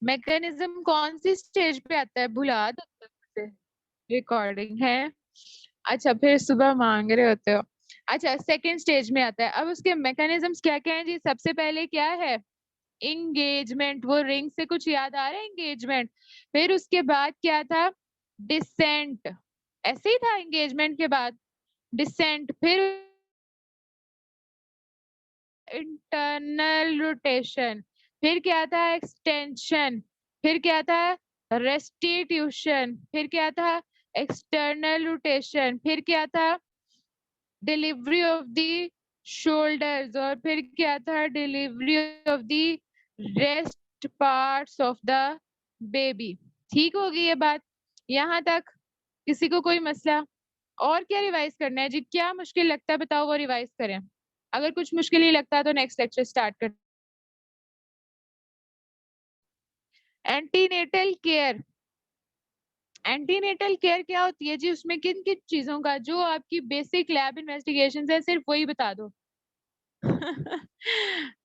Mechanism कौन सी stage पे आता है, भुला दो। रिकॉर्डिंग है। अच्छा, फिर सुबह मांग रहे होते हो। अच्छा, सेकंड स्टेज में आता है। अब उसके मैकेनिज्म्स क्या क्या हैं जी? सबसे पहले क्या है? इंगेजमेंट। वो रिंग से कुछ याद आ रहा है? इंगेजमेंट। फिर उसके बाद क्या था? डिसेंट। ऐसे ही था एंगेजमेंट के बाद डिसेंट। फिर इंटरनल रोटेशन। फिर क्या था? एक्सटेंशन। फिर क्या था? रेस्टिट्यूशन। फिर क्या था? External rotation. फिर क्या था? Delivery of the shoulders. और फिर क्या था? Delivery of the rest parts of the baby. ठीक होगी ये बात यहाँ तक? किसी को कोई मसला? और क्या रिवाइज करना है जी? क्या मुश्किल लगता है बताओ, वो रिवाइज करें। अगर कुछ मुश्किल ही लगता है तो नेक्स्ट लेक्चर स्टार्ट कर। Antenatal care. एंटीनेटल केयर क्या होती है जी? उसमें किन किन चीजों का, जो आपकी बेसिक लैब इन्वेस्टिगेशन है सिर्फ वही बता दो।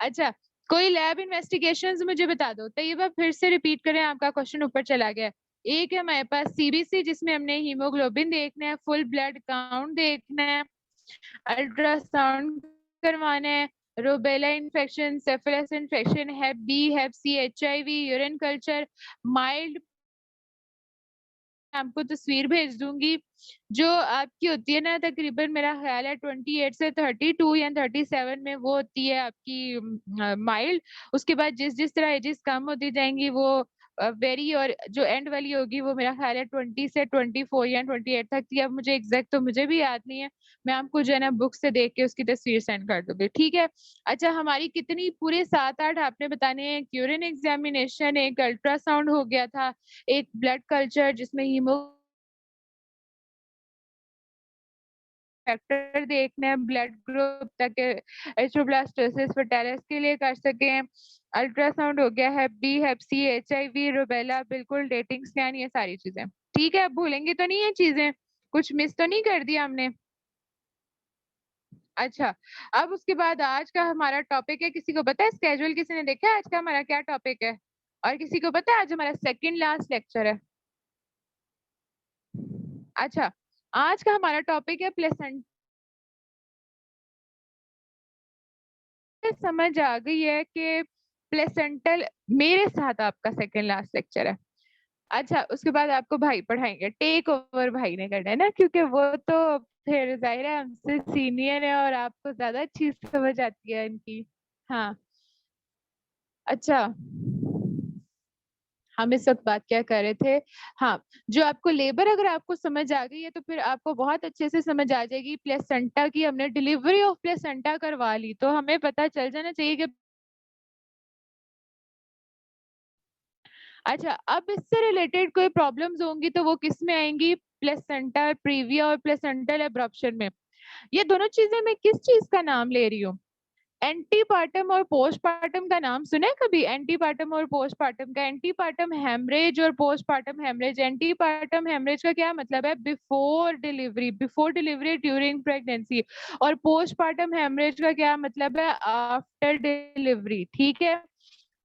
अच्छा, कोई लैब इन्वेस्टिगेशंस मुझे बता दो। तो ये बार फिर से रिपीट करें, आपका क्वेश्चन ऊपर चला गया। एक है हमारे पास सीबीसी, जिसमें हमने हीमोग्लोबिन देखना है, फुल ब्लड काउंट देखना है, अल्ट्रासाउंड करवाना है, rubella infection, syphilis infection, hep B, hep C, HIV, urine culture, mild. आपको तस्वीर भेज दूंगी जो आपकी होती है ना, तकरीबन मेरा ख्याल है 28 से 32 या 37 में वो होती है आपकी माइल्ड। उसके बाद जिस जिस तरह एजेस कम होती जाएंगी वो वेरी, और जो एंड वाली होगी वो मेरा ख्याल है 20 से 24 या 28 तक थी। अब मुझे एग्जैक्ट तो मुझे भी याद नहीं है। मैं आपको जो है ना बुक से देख के उसकी तस्वीर सेंड कर दूंगी, ठीक है? अच्छा, हमारी कितनी पूरे 7-8 आपने बताने हैं। यूरिन एग्जामिनेशन, एक अल्ट्रासाउंड हो गया था, एक ब्लड कल्चर जिसमें हीमो फैक्टर देखना है, ब्लड ग्रुप ताकि एरिथ्रोब्लास्टोसिस फर्टाइलिस के लिए कर सकें। अल्ट्रासाउंड हो गया, हेप B, hep C, HIV, rubella, बिल्कुल डेटिंग स्कैन, ये सारी चीजें। ठीक है, भूलेंगे तो नहीं ये चीजें? कुछ मिस तो नहीं कर दिया हमने? अच्छा, अब उसके बाद आज का हमारा टॉपिक है, किसी को पता है स्केड्यूल? किसी ने देखा है आज का हमारा क्या टॉपिक है? और किसी को पता है आज हमारा सेकंड लास्ट लेक्चर है? अच्छा, आज का हमारा टॉपिक है प्लेसेंट। समझ आ गई है कि प्लेसेंटल मेरे साथ आपका सेकंड लास्ट लेक्चर है। अच्छा, उसके बाद आपको भाई पढ़ाएंगे, टेक ओवर भाई ने करना है ना, क्योंकि वो तो फिर जाहिर है हमसे सीनियर है और आपको ज्यादा अच्छी समझ आती है इनकी। हाँ। अच्छा, हम इस वक्त बात क्या कर रहे थे? हाँ, जो आपको लेबर अगर आपको समझ आ गई है तो फिर आपको बहुत अच्छे से समझ आ जाएगी प्लेसेंटा की। हमने डिलीवरी ऑफ प्लेसेंटा करवा ली तो हमें पता चल जाना चाहिए कि अच्छा, अब इससे रिलेटेड कोई प्रॉब्लम्स होंगी तो वो किस में आएंगी? प्लेसेंटा प्रीविया और प्लेसेंटल एब्रप्शन में। ये दोनों चीजें मैं किस चीज का नाम ले रही हूँ? एंटीपार्टम और पोस्टपार्टम का नाम सुना है कभी? एंटीपार्टम और पोस्टपार्टम का। एंटीपार्टम हेमरेज और पोस्टपार्टम हेमरेज। एंटीपार्टम हेमरेज का क्या मतलब है? Before delivery, before delivery, during pregnancy. और पोस्टपार्टम हेमरेज का क्या मतलब है? After delivery. ठीक है,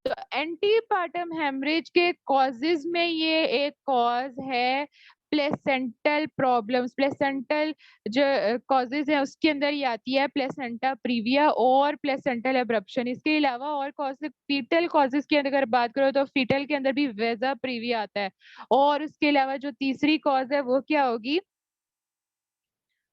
तो एंटीपार्टम हेमरेज के कॉजेज में ये एक कॉज है प्लेसेंटल प्रॉब्लम्स। प्लेसेंटल जो कॉजेज है उसके अंदर ये आती है प्लेसेंटा प्रीविया और प्लेसेंटल एब्रप्शन। इसके अलावा और कॉज, फीटल कॉजेज की अगर बात करो तो फीटल के अंदर भी वेजा प्रीविया आता है। और उसके अलावा जो तीसरी कॉज है वो क्या होगी?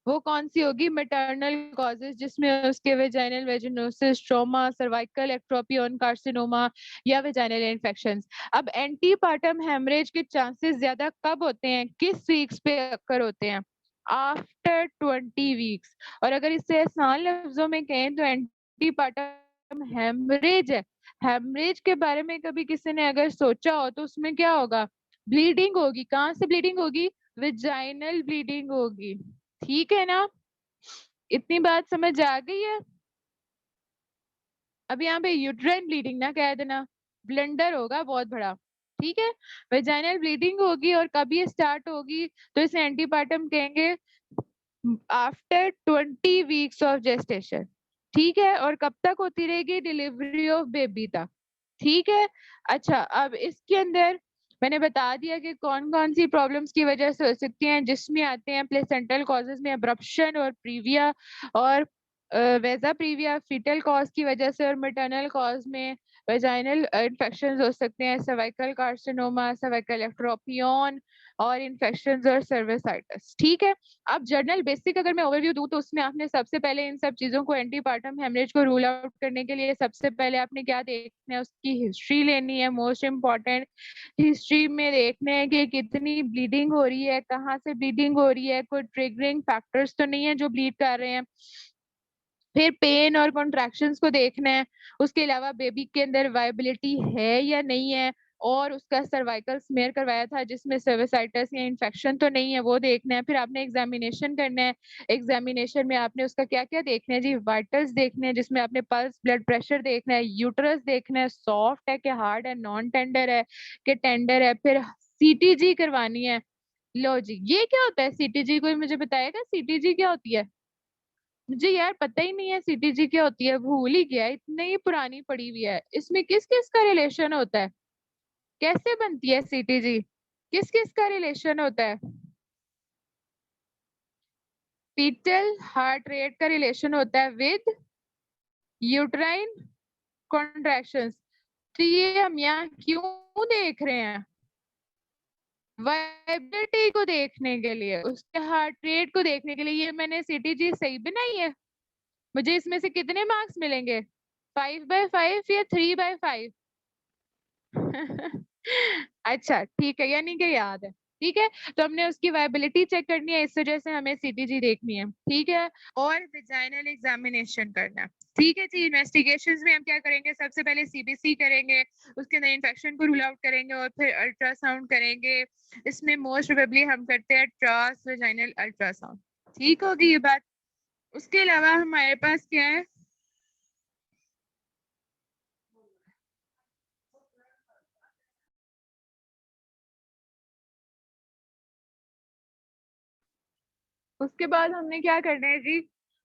वो कौन सी होगी? मैटरनल कॉजेज, जिसमें उसके vaginal vaginosis, trauma, cervical ectropion carcinoma या वेजाइनल इन्फेक्शंस। अब एंटीपार्टम हेमरेज के चांसेस ज्यादा कब होते हैं, किस वीक्स पे अकर होते हैं? After 20 weeks. और अगर इससे आसान लफ्जों में कहें तो एंटीपार्टम हेमरेज है, हेमरेज के बारे में कभी किसी ने अगर सोचा हो तो उसमें क्या होगा? ब्लीडिंग होगी। कहाँ से ब्लीडिंग होगी? वेजाइनल ब्लीडिंग होगी। ठीक है ना? इतनी बात समझ आ गई है? अब यहाँ पे यूट्राइन ब्लीडिंग ना कह देना, ब्लंडर होगा बहुत बड़ा। ठीक है, वेजाइनल ब्लीडिंग होगी और कब ये स्टार्ट होगी? तो इसे एंटीपार्टम कहेंगे आफ्टर 20 वीक्स ऑफ जेस्टेशन। ठीक है, और कब तक होती रहेगी? डिलीवरी ऑफ बेबी तक। ठीक है। अच्छा, अब इसके अंदर मैंने बता दिया कि कौन कौन सी प्रॉब्लम्स की वजह से हो सकती हैं, जिसमें आते हैं प्लेसेंटल कॉजेज में अब्रप्शन और प्रीविया, और वेजा प्रीविया फीटल कॉज की वजह से, और मैटरनल कॉज में वेजाइनल इन्फेक्शंस हो सकते हैं, सर्वाइकल कार्सिनोमा, सर्वाइकल एक्ट्रोपियन और इन्फेक्शंस और सर्विसाइटिस। ठीक है। अब जर्नल बेसिक अगर मैं ओवरव्यू दूं तो उसमें आपने सबसे पहले इन सब चीजों को, एंटीपार्टम हेमरेज को रूल आउट करने के लिए सबसे पहले आपने क्या देखना है, उसकी हिस्ट्री लेनी है। मोस्ट इम्पॉर्टेंट, हिस्ट्री में देखना है कि कितनी ब्लीडिंग हो रही है, कहाँ से ब्लीडिंग हो रही है, कोई ट्रिगरिंग फैक्टर्स तो नहीं है जो ब्लीड कर रहे हैं। फिर पेन और कॉन्ट्रैक्शंस को देखना है। उसके अलावा बेबी के अंदर वाइबिलिटी है या नहीं है, और उसका सर्वाइकल स्मेयर करवाया था जिसमें सर्विसाइटिस या इन्फेक्शन तो नहीं है, वो देखना है। फिर आपने एग्जामिनेशन करना है। एग्जामिनेशन में आपने उसका क्या क्या देखना है जी, वाइटल्स देखने हैं जिसमें आपने पल्स, ब्लड प्रेशर देखना है, यूटरस देखना है, सॉफ्ट है कि हार्ड है, नॉन टेंडर है कि टेंडर है। फिर सीटीजी करवानी है। लो जी, ये क्या होता है सीटीजी, कोई मुझे बताएगा सीटीजी क्या होती है? मुझे यार पता ही नहीं है सीटीजी क्या होती है, भूल ही गया, इतनी ही पुरानी पड़ी हुई है। इसमें किस किस का रिलेशन होता है, कैसे बनती है सीटीजी, किस किस का रिलेशन होता है? फीटल हार्ट रेट का रिलेशन होता है विद यूट्राइन कॉन्ट्रैक्शंस। तो ये हम यहाँ क्यों देख रहे हैं? वाइबिलिटी को देखने के लिए, उसके हार्ट रेट को देखने के लिए। ये मैंने सीटीजी सही बनाई है? मुझे इसमें से कितने मार्क्स मिलेंगे, 5/5 या 3/5? अच्छा ठीक है, यानी कि याद है। ठीक है, तो हमने उसकी वायबिलिटी चेक करनी है, इस वजह से हमें सीटीजी देखनी है। ठीक है, और वेजाइनल एग्जामिनेशन करना है। ठीक है जी, इन्वेस्टिगेशंस में हम क्या करेंगे, सबसे पहले सीबीसी करेंगे, उसके अंदर इन्फेक्शन को रूल आउट करेंगे, और फिर अल्ट्रासाउंड करेंगे। इसमें मोस्ट प्रोबेबली हम करते हैं ट्रांस वेजाइनल अल्ट्रासाउंड। ठीक होगी ये बात। उसके अलावा हमारे पास क्या है, उसके बाद हमने क्या करना है जी,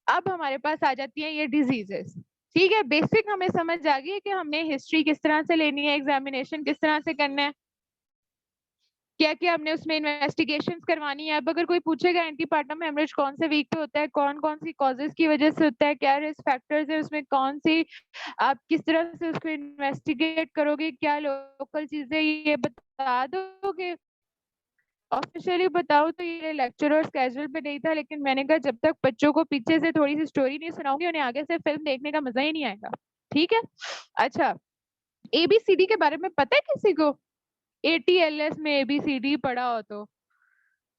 अब हमारे पास आ जाती है ये डिजीजेस। ठीक है, बेसिक हमें समझ आ गई है कि हमने हिस्ट्री किस तरह से लेनी है, एग्जामिनेशन किस तरह से करना है, क्या क्या हमने उसमें इन्वेस्टिगेशंस करवानी है। अब अगर कोई पूछेगा एंटीपार्टम हेमरेज कौन से वीक पे होता है, कौन कौन सी कॉजेज की वजह से होता है, क्या रिस्क फैक्टर्स है उसमें, कौन सी, आप किस तरह से उसको इन्वेस्टिगेट करोगे, क्या लोकल चीजें, ये बता दोगे? ऑफिशियली बताओ तो ये लेक्चर और स्केड्यूल पे नहीं था, लेकिन मैंने कहा जब तक बच्चों को पीछे से थोड़ी सी स्टोरी नहीं सुनाऊंगी, उन्हें आगे से फिल्म देखने का मजा ही नहीं आएगा। ठीक है। अच्छा, एबीसीडी के बारे में पता है किसी को? एटीएलएस में एबीसीडी पढ़ा हो तो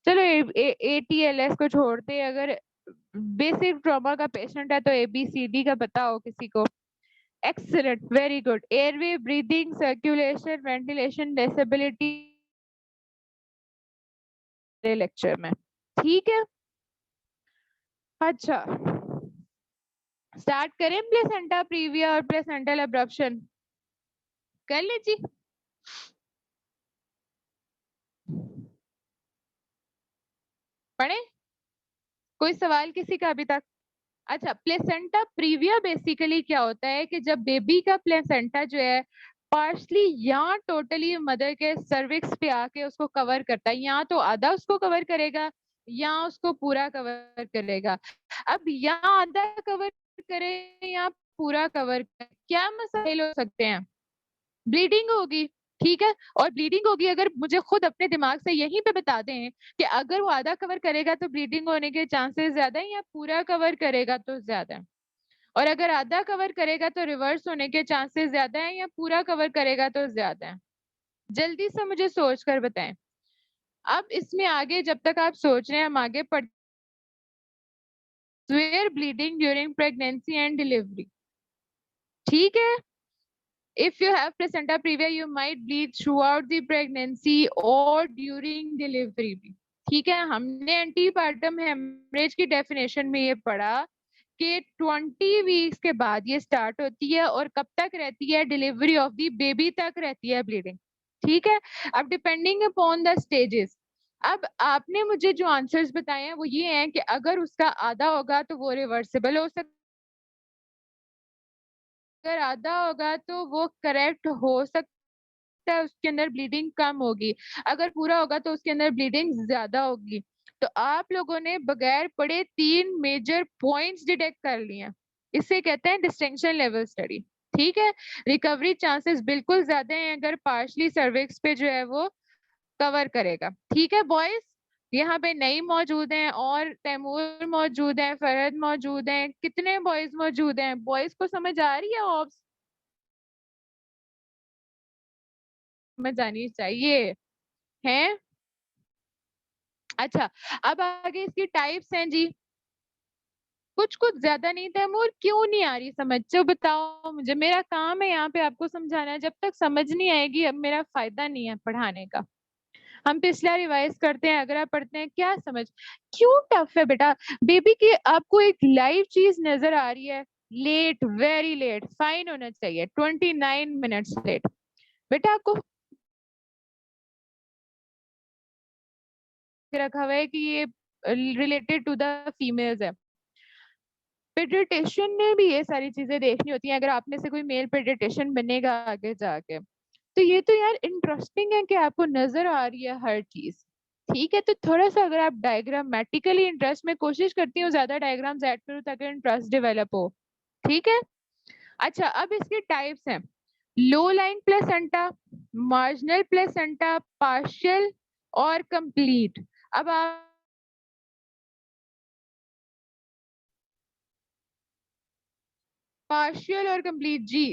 चलो, एटीएलएस को छोड़ते हैं, अगर बेसिक ट्रॉमा का पेशेंट है तो एबीसीडी का पता हो किसी को? Excellent, very good. Airway, breathing, circulation, ventilation, disability lecture में। ठीक है। अच्छा, स्टार्ट करें प्लेसेंटा प्रीविया और प्लेसेंटल एब्रप्शन? कर ले जी। पढ़े, कोई सवाल किसी का अभी तक? अच्छा, प्लेसेंटा प्रीविया बेसिकली क्या होता है कि जब बेबी का प्लेसेंटा जो है पार्शली या टोटली मदर के सर्विक्स पे आके उसको कवर करता है, या तो आधा उसको कवर करेगा या उसको पूरा कवर करेगा। अब या आधा कवर करे या पूरा कवर करे, क्या मसाइल हो सकते हैं? ब्लीडिंग होगी। ठीक है, और ब्लीडिंग होगी, अगर मुझे खुद अपने दिमाग से यहीं पे बता दें कि अगर वो आधा कवर करेगा तो ब्लीडिंग होने के चांसेस ज्यादा है या पूरा कवर करेगा तो ज्यादा है, और अगर आधा कवर करेगा तो रिवर्स होने के चांसेस ज्यादा है या पूरा कवर करेगा तो ज्यादा है? जल्दी से मुझे सोच कर बताएं। अब इसमें आगे जब तक आप सोच रहे हैं, हम आगे पढ़, bleeding during pregnancy and delivery. ठीक है, if you have placenta previa you might bleed throughout the pregnancy or during delivery भी। ठीक है, हमने एंटीपार्टम हेमरेज की डेफिनेशन में ये पढ़ा कि 20 वीक्स के बाद ये स्टार्ट होती है और कब तक रहती है, डिलीवरी ऑफ द बेबी तक रहती है ब्लीडिंग। ठीक है, अब डिपेंडिंग अपॉन द स्टेजेस, अब आपने मुझे जो आंसर्स बताए हैं वो ये हैं कि अगर उसका आधा होगा तो वो रिवर्सिबल हो सकता अगर आधा होगा तो वो करेक्ट हो सकता है, उसके अंदर ब्लीडिंग कम होगी। अगर पूरा होगा तो उसके अंदर ब्लीडिंग ज्यादा होगी। तो आप लोगों ने बगैर पढ़े 3 मेजर पॉइंट्स डिटेक्ट कर लिए हैं। इसे कहते हैं डिस्टिंक्शन लेवल स्टडी। ठीक है। रिकवरी चांसेस बिल्कुल ज्यादा हैं अगर पार्शली सर्विक्स पे जो है वो कवर करेगा। ठीक है बॉयज। यहाँ पे नई मौजूद हैं और तैमूर मौजूद है, फरहद मौजूद हैं। कितने बॉयज मौजूद हैं? बॉयज को समझ आ रही है? ऑब्स समझ आनी चाहिए। हैं? अच्छा। अब आगे इसकी टाइप्स हैं जी। कुछ कुछ ज्यादा नहीं। तैमूर क्यों नहीं आ रही समझ? जो बताओ मुझे, मेरा काम है यहाँ पे आपको समझाना। जब तक समझ नहीं आएगी अब मेरा फायदा नहीं है पढ़ाने का। हम पिछला रिवाइज करते हैं, अगर आप पढ़ते हैं क्या समझ। क्यों टफ है बेटा? बेबी की आपको एक लाइव चीज नजर आ रही है। लेट, वेरी लेट, फाइन होना चाहिए, 29 मिनट्स लेट। बेटा आपको रखा हुआ है कि ये रिलेटेड टू द फीमेल्स है। पेडिट्रिशियन ने भी ये सारी चीजें देखनी होती हैं अगर आप में से कोई मेल पेडिट्रिशियन बनेगा आगे जाके। तो ये तो यार इंटरेस्टिंग है कि आपको नजर आ रही है हर चीज। ठीक है। तो थोड़ा सा अगर आप डायग्रामेटिकली इंटरेस्ट में कोशिश करती हूँ ज्यादा डायग्राम्स ऐड करूँ ताकि इंटरेस्ट डेवलप हो। ठीक है। अच्छा अब इसके टाइप्स हैं। Low line placenta, marginal placenta, partial और कंप्लीट। अब आप पार्शियल और कंप्लीट जी।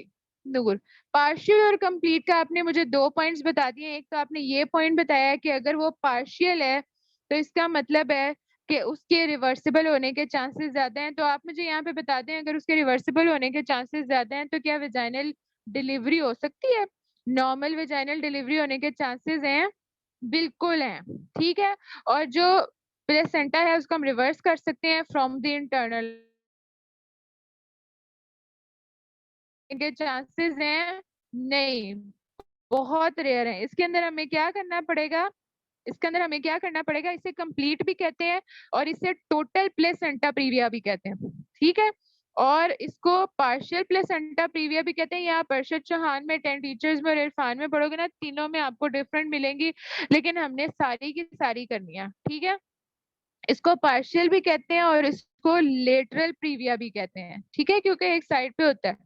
नूर, पार्शियल और कंप्लीट का आपने मुझे 2 पॉइंट्स बता दिए। एक तो आपने ये पॉइंट बताया कि अगर वो पार्शियल है तो इसका मतलब है कि उसके रिवर्सिबल होने के चांसेस ज्यादा हैं। तो आप मुझे यहाँ पे बता दें अगर उसके रिवर्सिबल होने के चांसेस ज्यादा हैं तो क्या वेजाइनल डिलीवरी हो सकती है? नॉर्मल वेजाइनल डिलीवरी होने के चांसेस हैं? बिल्कुल हैं। ठीक है। और जो प्लेसेंटा है उसको हम रिवर्स कर सकते हैं फ्रॉम द इंटरनल के चांसेस हैं? नहीं, बहुत रेयर है। इसके अंदर हमें क्या करना पड़ेगा? इसके अंदर हमें क्या करना पड़ेगा? इसे कंप्लीट भी कहते हैं और इसे टोटल प्लेसेंटा प्रीविया भी कहते हैं। ठीक है। और इसको पार्शियल प्लेसेंटा प्रीविया भी कहते हैं। यहाँ परशद चौहान में 10 टीचर्स में और इरफान में पढ़ोगे ना, तीनों में आपको डिफरेंट मिलेंगी, लेकिन हमने सारी की सारी करनी है। ठीक है। इसको पार्शियल भी कहते हैं और इसको लेटरल प्रीविया भी कहते हैं। ठीक है, क्योंकि एक साइड पे होता है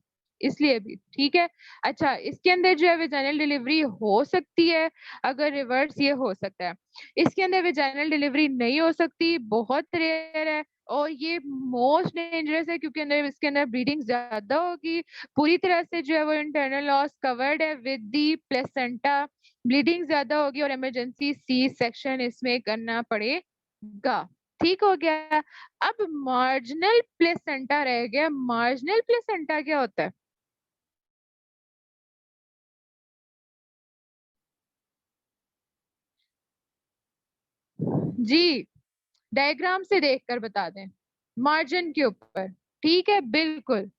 इसलिए भी। ठीक है। अच्छा, इसके अंदर जो है वेजाइनल डिलीवरी हो सकती है, अगर रिवर्स ये हो सकता है। इसके अंदर वेजाइनल डिलीवरी नहीं हो सकती, बहुत रेयर है। और ये मोस्ट डेंजरस है क्योंकि अंदर इसके अंदर ब्लीडिंग ज्यादा होगी। पूरी तरह से जो है वो इंटरनल लॉस कवर्ड है विद दी प्लेसेंटा। ब्लीडिंग ज्यादा होगी और इमरजेंसी सी सेक्शन इसमें करना पड़ेगा। ठीक हो गया। अब मार्जिनल प्लेसेंटा रह गया। मार्जिनल प्लेसेंटा क्या होता है? जी, डायग्राम से देखकर बता दें। मार्जिन के ऊपर। ठीक है, बिल्कुल।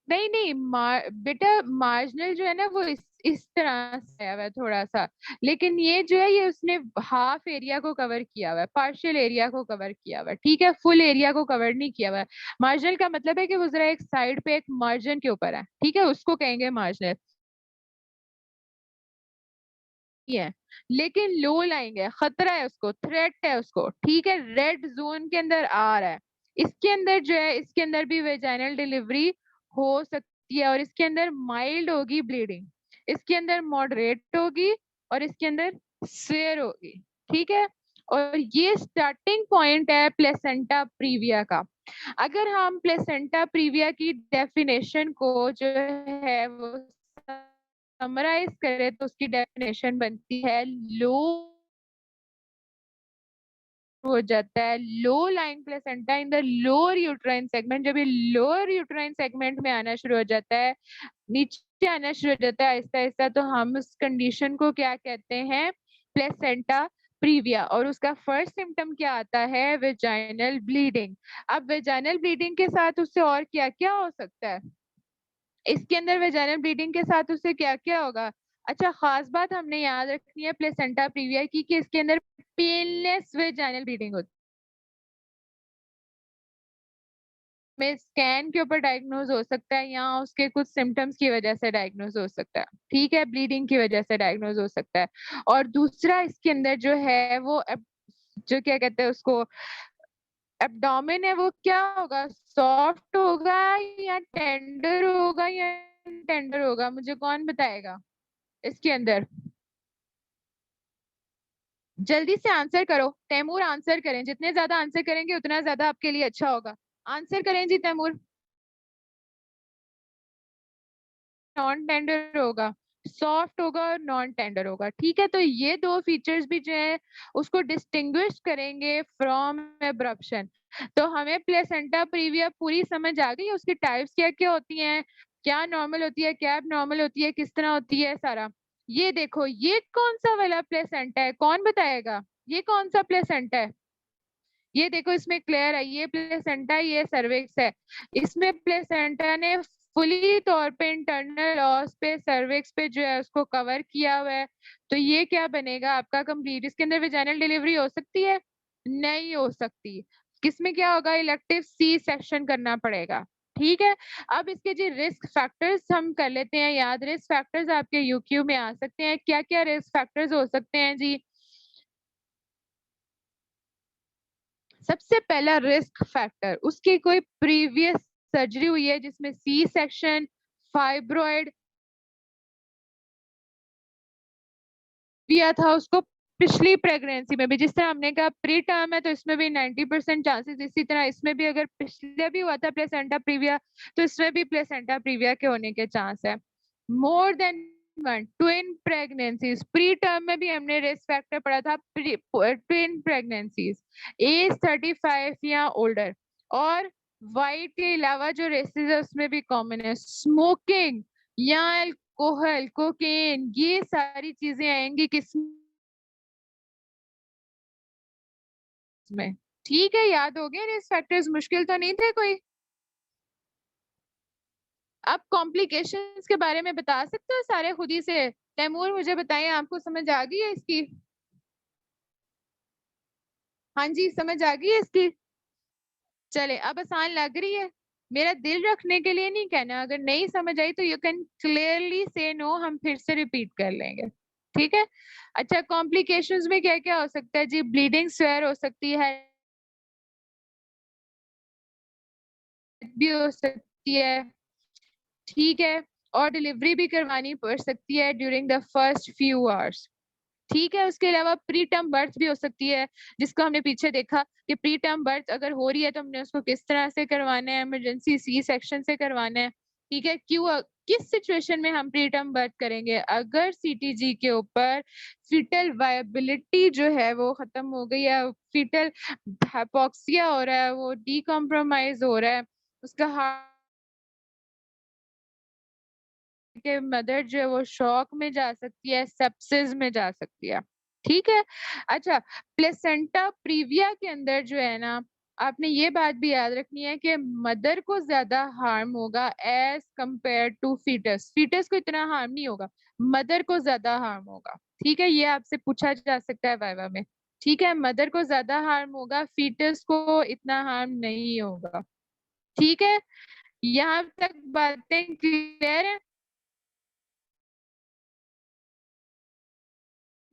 नहीं नहीं, बेटा मार्जिनल जो है ना वो इस तरह से आया हुआ है थोड़ा सा। लेकिन ये जो है ये उसने हाफ एरिया को कवर किया हुआ है, पार्शियल एरिया को कवर किया हुआ है। ठीक है, फुल एरिया को कवर नहीं किया हुआ है। मार्जिनल का मतलब है कि वो जरा एक साइड पे एक मार्जिन के ऊपर है। ठीक है, उसको कहेंगे मार्जिनल। है लेकिन लो लाइंग है, खतरा है उसको, थ्रेट है उसको। ठीक है, रेड जोन के अंदर आ रहा है। इसके अंदर जो है इसके अंदर भी वेजाइनल डिलीवरी हो सकती है और इसके अंदर माइल्ड होगी ब्लीडिंग, इसके अंदर मॉडरेट होगी और इसके अंदर सिवियर होगी। ठीक है। और ये स्टार्टिंग पॉइंट है प्लेसेंटा प्रीविया का। अगर हम प्लेसेंटा प्रीविया की डेफिनेशन को जो है वो समराइज करें तो उसकी डेफिनेशन बनती है लो हो जाता है low line placenta in the lower uterine segment. जब ये लोअर यूट्राइन सेगमेंट में आना शुरू हो जाता है, नीचे आना शुरू हो जाता है आहिस्ता आहिस्ता, तो हम उस कंडीशन को क्या कहते हैं? Placenta previa. और उसका फर्स्ट सिम्टम क्या आता है? Vaginal bleeding. अब वेजाइनल ब्लीडिंग के साथ उससे और क्या क्या हो सकता है? इसके अंदर वेजाइनल ब्लीडिंग के साथ उससे क्या क्या होगा? अच्छा, खास बात हमने याद रखनी है प्लेसेंटा प्रीविया की कि इसके अंदर पेनलेस वेजाइनल ब्लीडिंग होती में स्कैन के ऊपर डायग्नोज हो सकता है या उसके कुछ सिम्टम्स की वजह से डायग्नोज हो सकता है, ठीक है, ब्लीडिंग की वजह से डायग्नोज हो सकता है। और दूसरा इसके अंदर जो है वो जो क्या कहते हैं उसको, एब्डोमेन है वो क्या होगा, सॉफ्ट होगा या टेंडर होगा या टेंडर होगा, मुझे कौन बताएगा इसके अंदर? जल्दी से आंसर करो तैमूर, आंसर करें, जितने ज्यादा आंसर करेंगे उतना ज्यादा आपके लिए अच्छा होगा। आंसर करें जी तैमूर। नॉन टेंडर होगा, सॉफ्ट होगा और नॉन टेंडर होगा, ठीक है। तो ये दो फीचर्स भी जो है उसको डिस्टिंग्विश करेंगे फ्रॉम एब्रप्शन। तो हमें प्लेसेंटा प्रीविया पूरी समझ आ गई, उसकी टाइप्स क्या क्या होती हैं, क्या नॉर्मल होती है, क्या नॉर्मल होती है, किस तरह होती है, सारा। ये देखो, ये कौन सा वाला प्लेसेंटा है, कौन बताएगा ये कौन सा प्लेसेंटा है? ये देखो इसमें क्लियर है, ये प्लेसेंटा, ये सर्विक्स है। इसमें प्लेसेंटा ने फुली तौर पे इंटरनल ऑस पे सर्विक्स पे जो है उसको कवर किया हुआ है। तो ये क्या बनेगा आपका कंप्लीट। इसके अंदर वेजाइनल डिलीवरी हो सकती है? नहीं हो सकती। किसमें क्या होगा, इलेक्टिव सी सेक्शन करना पड़ेगा, ठीक है। अब इसके जी रिस्क फैक्टर्स हम कर लेते हैं याद। रिस्क फैक्टर्स आपके यूक्यू में आ सकते हैं, क्या क्या रिस्क फैक्टर्स हो सकते हैं जी? सबसे पहला रिस्क फैक्टर, उसकी कोई प्रीवियस सर्जरी हुई है जिसमें सी सेक्शन, फाइब्रॉइड किया था उसको पिछली प्रेगनेंसी में भी। जिस तरह हमने कहा प्री टर्म है तो इसमें भी 90% चांसेस, इसी तरह इसमें भी अगर पिछले भी हुआ था प्लेसेंटा प्रीविया तो इसमें भी प्लेसेंटा प्रीविया के होने के चांस है। More than one twin pregnancies, pre term में भी हमने रिस्क फैक्टर पढ़ा था, ट्विन प्रेगनेंसीज, एज 35 या ओल्डर। और वाइट के अलावा जो रेसेस है उसमें भी कॉमन है, स्मोकिंग या अल्कोहल, कोकेन, ये सारी चीजें आएंगी किसमें, ठीक है। याद हो गए रिस्क फैक्टर्स, मुश्किल तो नहीं थे कोई? आप कॉम्प्लिकेशंस के बारे में बता सकते हो सारे खुद ही से? तैमूर मुझे बताइए, आपको समझ आ गई है इसकी? हाँ जी, समझ आ गई है इसकी? चले, अब आसान लग रही है? मेरा दिल रखने के लिए नहीं कहना, अगर नहीं समझ आई तो यू कैन क्लियरली से नो, हम फिर से रिपीट कर लेंगे, ठीक है। अच्छा, कॉम्प्लिकेशंस में क्या क्या हो सकता है जी? ब्लीडिंग स्वेयर हो सकती है, भी हो सकती है, ठीक है। और डिलीवरी भी करवानी पड़ सकती है during the first few hours, ठीक है। उसके अलावा प्री टर्म बर्थ भी हो सकती है, जिसको हमने पीछे देखा कि प्री टर्म बर्थ अगर हो रही है तो हमने उसको किस तरह से करवाना है, इमरजेंसी सी सेक्शन से करवाना है, ठीक है। क्यों, किस सिचुएशन में हम प्री टर्म बर्थ करेंगे? अगर सीटीजी के ऊपर फीटल वायबिलिटी जो है वो खत्म हो गई है, फीटल हाइपोक्सिया हो रहा है, वो डीकम्प्रोमाइज हो रहा है, उसका हार्ट के मदर जो है वो शॉक में जा सकती है, सेप्सिस में जा सकती है, ठीक है। अच्छा, प्लेसेंटा प्रीविया के अंदर जो है ना, आपने ये बात भी याद रखनी है कि मदर को ज्यादा हार्म होगा as compare to foetus. Foetus को इतना हार्म नहीं होगा, मदर को ज्यादा हार्म होगा, ठीक है। ये आपसे पूछा जा सकता है वाइवा में, ठीक है। मदर को ज्यादा हार्म होगा, फीटस को इतना हार्म नहीं होगा, ठीक है। यहाँ तक बातें क्लियर है?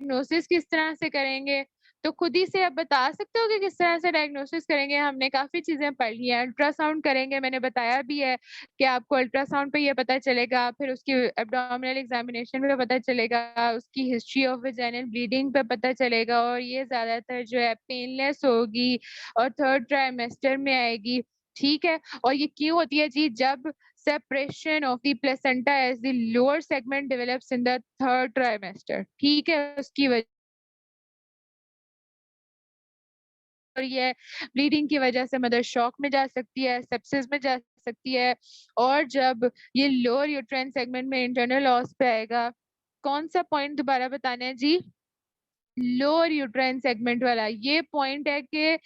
डायग्नोसिस किस तरह से करेंगे, तो खुद ही से आप बता सकते हो कि किस तरह से डायग्नोसिस करेंगे? हमने काफी चीजें पढ़ ली हैं। अल्ट्रासाउंड करेंगे, मैंने बताया भी है कि आपको अल्ट्रासाउंड पे ये पता चलेगा, फिर उसकी एब्डोमिनल एग्जामिनेशन पे पता चलेगा, उसकी हिस्ट्री ऑफ वेजाइनल ब्लीडिंग पे पता चलेगा, और ये ज्यादातर जो है पेनलेस होगी और थर्ड ट्राइमेस्टर में आएगी, ठीक है। और ये क्यों होती है जी? जब separation of the placenta as the lower segment develops in the third trimester, ठीक है। उसकी वजह और ये ब्लीडिंग की वजह से मदर शॉक में जा सकती है, सेप्सिस में जा सकती है। और जब ये लोअर यूट्राइन सेगमेंट में इंटरनल लॉस पे आएगा, कौन सा पॉइंट दोबारा बताना है जी? लोअर यूट्राइन सेगमेंट वाला। ये पॉइंट है कि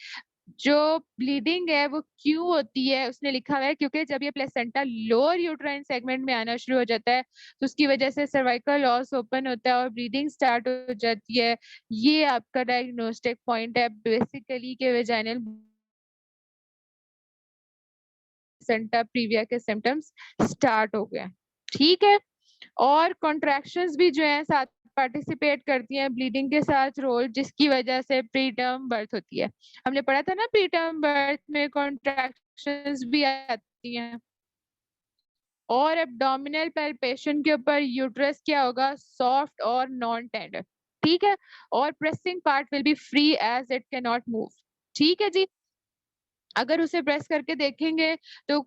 जो ब्लीडिंग है वो क्यों होती है, उसने लिखा हुआ है क्योंकि जब ये प्लेसेंटा लोअर यूट्राइन सेगमेंट में आना शुरू हो जाता है तो उसकी वजह से सर्वाइकल लॉस ओपन होता है और ब्लीडिंग स्टार्ट हो जाती है। ये आपका डायग्नोस्टिक पॉइंट है बेसिकली के वेजाइनल प्लेसेंटा प्रीविया के सिम्टम्स स्टार्ट हो गए। ठीक है, और कॉन्ट्रैक्शंस भी जो है साथ पार्टिसिपेट करती हैं ब्लीडिंग के साथ रोल, जिसकी वजह से प्री टर्म बर्थ होती है। हमने पढ़ा था ना प्री टर्म बर्थ में कॉन्ट्रैक्शंस भी आती हैं। और एब्डोमिनल पैल्पेशन के ऊपर यूट्रस क्या होगा, सॉफ्ट और नॉन टेंडर। ठीक है, और pressing part will be free as it can not move. ठीक है जी, अगर उसे प्रेस करके देखेंगे तो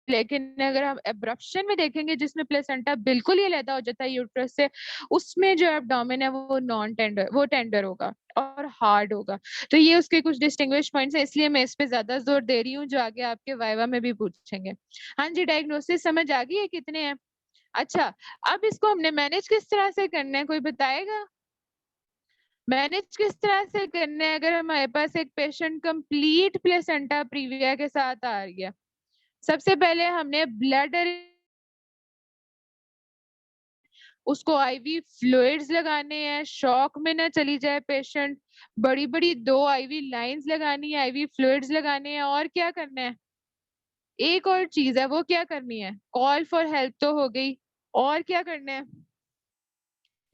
लेकिन अगर हम एब्रप्शन में देखेंगे जिसमें प्लेसेंटा बिल्कुल ही अलग हो जाता है यूट्रस से, उसमें जो एब्डोमेन है वो नॉन टेंडर, वो टेंडर होगा और हार्ड होगा। तो ये उसके कुछ डिस्टिंग्विश पॉइंट्स है, इसलिए मैं इस पे ज्यादा जोर दे रही हूँ, जो आगे आपके वाइवा में भी पूछेंगे। हाँ जी, डायग्नोसिस समझ आ गई है कितने हैं? अच्छा, अब इसको हमने मैनेज किस तरह से करना है, कोई बताएगा? मैनेज किस तरह से करना है अगर हमारे पास एक पेशेंट कंप्लीट प्लेसेंटा प्रीविया के साथ आ रही है? सबसे पहले हमने ब्लड, उसको आईवी फ्लूइड्स लगाने हैं, शॉक में ना चली जाए पेशेंट। बड़ी बड़ी 2 आईवी लाइंस लगानी है, आईवी फ्लूइड्स लगाने हैं, और क्या करना है? एक और चीज है, वो क्या करनी है? कॉल फॉर हेल्प तो हो गई, और क्या करना है?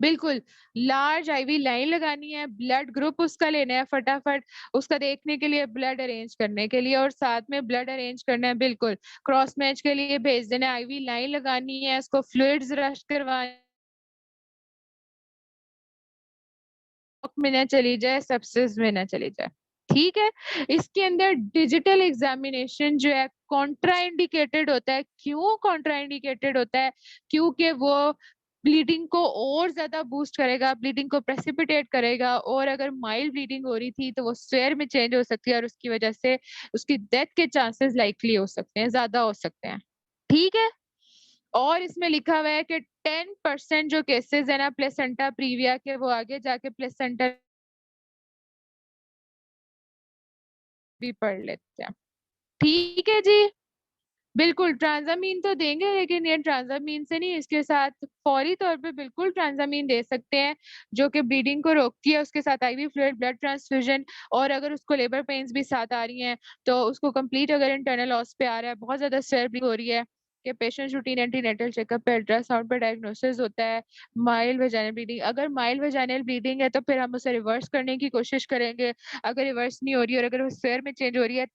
बिल्कुल, लार्ज आईवी लाइन लगानी है, ब्लड ग्रुप उसका लेना है फटाफट, उसका देखने के लिए, ब्लड अरेंज करने के लिए, और साथ में ब्लड अरेंज करना है, बिल्कुल क्रॉस मैच के लिए भेज देना है, आईवी लाइन लगानी है, उसको फ्लूइड्स रश करवाने में ना चली जाए, सेप्सिस में ना चली जाए। ठीक है, इसके अंदर डिजिटल एग्जामिनेशन जो है कॉन्ट्रा इंडिकेटेड होता है। क्यों कॉन्ट्रा इंडिकेटेड होता है? क्योंकि वो ब्लीडिंग को और ज्यादा बूस्ट करेगा, ब्लीडिंग को प्रेसिपिटेट करेगा, और अगर माइल्ड ब्लीडिंग हो रही थी तो वो स्वेयर में चेंज हो सकती है, और उसकी वजह से उसकी डेथ के चांसेस लाइकली हो सकते हैं, ज्यादा हो सकते हैं। ठीक है, और इसमें लिखा हुआ है कि 10% जो केसेस है ना प्लेसेंटा प्रीविया के, वो आगे जाके प्लेसेंटा भी पढ़ लेते हैं। ठीक है जी, बिल्कुल ट्रांजामीन तो देंगे, लेकिन ये ट्रांजामीन से नहीं, इसके साथ फौरी तौर पे बिल्कुल ट्रांजामीन दे सकते हैं, जो कि ब्लीडिंग को रोकती है, उसके साथ आईवी फ्लूइड, ब्लड ट्रांसफ्यूजन, और अगर उसको लेबर पेन्स भी साथ आ रही हैं तो उसको कंप्लीट, अगर इंटरनल लॉस पे आ रहा है, बहुत ज्यादा स्वेयर ब्लीडिंग हो रही है, कि पेशेंट रूटीन एंटीनेटल चेकअप पे, अल्ट्रासाउंड पे डायग्नोसिस होता है माइल्ड वेजाइनल ब्लीडिंग। अगर माइल्ड वेजाइनल ब्लीडिंग है तो फिर हम उसे रिवर्स करने की कोशिश करेंगे। अगर रिवर्स नहीं हो रही और अगर वो स्वेयर में चेंज हो रही है,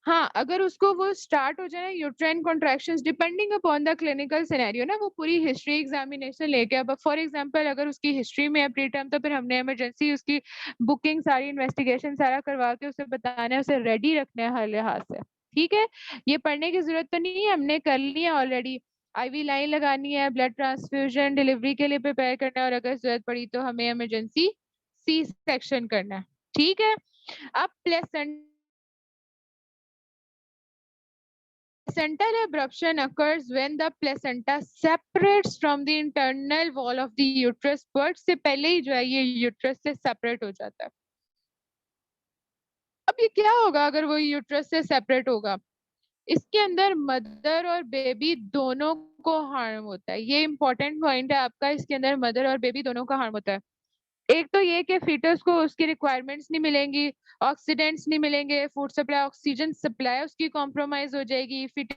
हाँ, अगर उसको वो स्टार्ट हो जाए ना uterine contractions, depending upon the clinical scenario ना, वो पूरी हिस्ट्री एग्जामिनेशन लेके, अब फॉर एग्जांपल अगर उसकी हिस्ट्री में है प्री टर्म, तो फिर हमने इमरजेंसी उसकी बुकिंग, सारी इन्वेस्टिगेशन सारा करवा के उसे बताना है, उसे रेडी रखना है हर लिहाज से। ठीक है, ये पढ़ने की जरूरत तो नहीं है, हमने कर ली है ऑलरेडी। आईवी लाइन लगानी है, ब्लड ट्रांसफ्यूजन, डिलीवरी के लिए प्रिपेयर करना है, और अगर जरूरत पड़ी तो हमें इमरजेंसी सी सेक्शन करना है। ठीक है, अब placenta placental abruption occurs when the placenta separates from the internal wall of the uterus. birth से पहले ही जो है ये यूट्रस से सेपरेट हो जाता है। अब ये क्या होगा अगर वो यूट्रस से सेपरेट होगा? इसके अंदर मदर और बेबी दोनों को हार्म होता है, ये इंपॉर्टेंट पॉइंट है आपका, इसके अंदर मदर और बेबी दोनों का हार्म होता है। एक तो ये कि फीटस को उसकी रिक्वायरमेंट्स नहीं मिलेंगी, ऑक्सीडेंट्स नहीं मिलेंगे, फूड सप्लाई, ऑक्सीजन सप्लाई उसकी कॉम्प्रोमाइज हो जाएगी, फीटस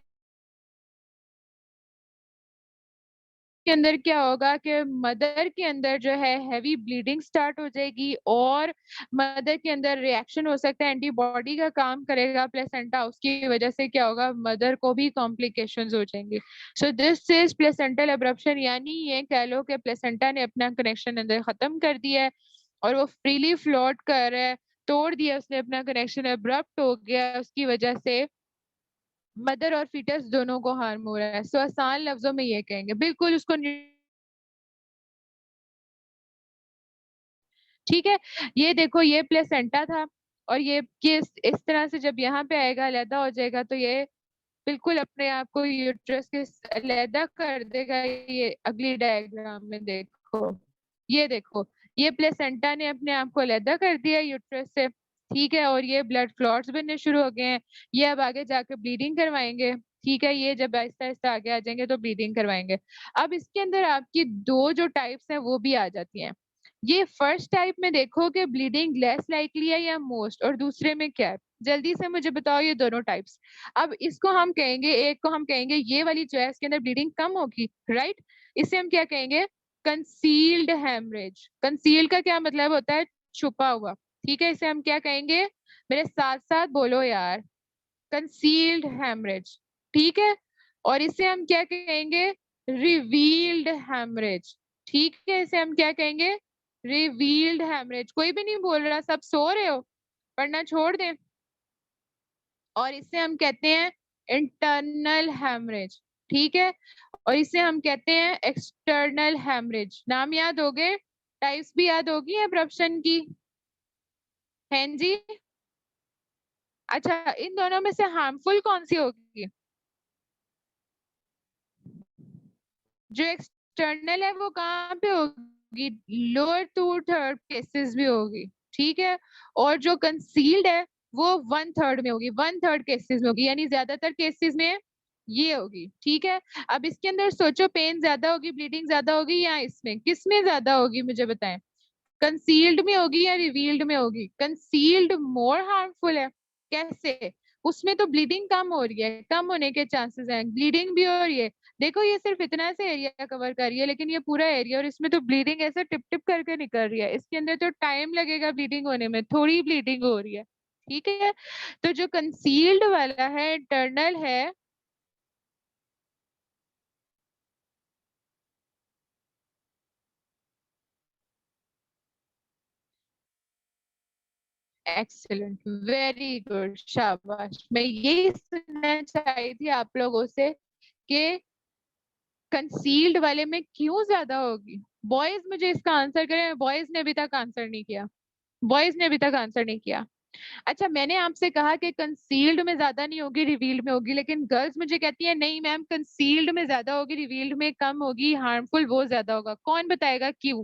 के अंदर क्या होगा कि मदर के अंदर जो है हैवी ब्लीडिंग स्टार्ट हो जाएगी, और मदर के अंदर रिएक्शन हो सकता है, एंटीबॉडी का काम करेगा प्लेसेंटा, उसकी वजह से क्या होगा, मदर को भी कॉम्प्लिकेशंस हो जाएंगी। So this is placental abruption, यानी ये कह लो कि प्लेसेंटा ने अपना कनेक्शन अंदर खत्म कर दिया है, और वो फ्रीली फ्लोट कर रहा है, तोड़ दिया उसने अपना कनेक्शन, एब्रप्ट हो गया, उसकी वजह से मदर और फीटस दोनों को हार्म हो रहा है। सो आसान लफ्जों में ये कहेंगे, बिल्कुल उसको ठीक है, ये देखो ये प्लेसेंटा था, और ये इस तरह से जब यहाँ पे आएगा, अलहदा हो जाएगा, तो ये बिल्कुल अपने आप को यूट्रस के अलहदा कर देगा। ये अगली डायग्राम में देखो, ये देखो, ये प्लेसेंटा ने अपने आप को अलहदा कर दिया यूट्रस से। ठीक है, और ये ब्लड क्लॉट्स बनने शुरू हो गए हैं, ये अब आगे जाके ब्लीडिंग करवाएंगे। ठीक है, ये जब आहिस्ता आहिस्ता आगे आ जाएंगे तो ब्लीडिंग करवाएंगे। अब इसके अंदर आपकी दो जो टाइप्स हैं वो भी आ जाती हैं। ये फर्स्ट टाइप में देखो कि ब्लीडिंग लेस लाइकली है या मोस्ट, और दूसरे में क्या है? जल्दी से मुझे बताओ ये दोनों टाइप्स। अब इसको हम कहेंगे, एक को हम कहेंगे ये वाली जो है इसके अंदर ब्लीडिंग कम होगी, राइट? इसे हम क्या कहेंगे? Concealed haemorrhage. कंसील्ड का क्या मतलब होता है? छुपा हुआ। ठीक है, इसे हम क्या कहेंगे? मेरे साथ साथ बोलो यार, कंसील्ड हेमरेज। ठीक है, और इसे हम क्या कहेंगे? Revealed haemorrhage. ठीक है, इसे हम क्या कहेंगे? Revealed haemorrhage. कोई भी नहीं बोल रहा, सब सो रहे हो, पढ़ना छोड़ दें। और इसे हम कहते हैं इंटरनल हेमरेज। ठीक है, और इसे हम कहते हैं एक्सटर्नल हेमरेज। नाम याद हो गए, टाइप्स भी याद होगी एब्रप्शन की। हैं जी? अच्छा, इन दोनों में से हार्मफुल कौन सी होगी? जो एक्सटर्नल है वो कहाँ पे होगी? लोअर टू थर्ड केसेस में होगी। ठीक है, और जो कंसील्ड है वो 1/3 में होगी, 1/3 केसेस में होगी, यानी ज्यादातर केसेस में ये होगी। ठीक है, अब इसके अंदर सोचो, पेन ज्यादा होगी, ब्लीडिंग ज्यादा होगी, या इसमें किस में ज्यादा होगी? मुझे बताएं, कंसील्ड में होगी या रिवील्ड में होगी? कंसील्ड मोर हार्मफुल है। कैसे? उसमें तो ब्लीडिंग कम हो रही है, कम होने के चांसेस हैं, ब्लीडिंग भी हो रही है। देखो ये सिर्फ इतना से एरिया कवर कर रही है, लेकिन ये पूरा एरिया, और इसमें तो ब्लीडिंग ऐसे टिप टिप करके निकल रही है। इसके अंदर तो टाइम लगेगा ब्लीडिंग होने में, थोड़ी ब्लीडिंग हो रही है। ठीक है, तो जो कंसील्ड वाला है, इंटरनल है। एक्सीलेंट, वेरी गुड, शाबाश। मैं यही सुनना चाहती थी आप लोगों से कि कंसील्ड वाले में क्यों ज्यादा होगी। बॉयज मुझे इसका आंसर करें, बॉयज ने अभी तक आंसर नहीं किया, बॉयज ने अभी तक आंसर नहीं किया। अच्छा, मैंने आपसे कहा कि कंसील्ड में ज्यादा नहीं होगी, रिवील्ड में होगी, लेकिन गर्ल्स मुझे कहती है नहीं मैम, कंसील्ड में ज्यादा होगी, रिवील्ड में कम होगी, हार्मफुल वो ज्यादा होगा। कौन बताएगा क्यों?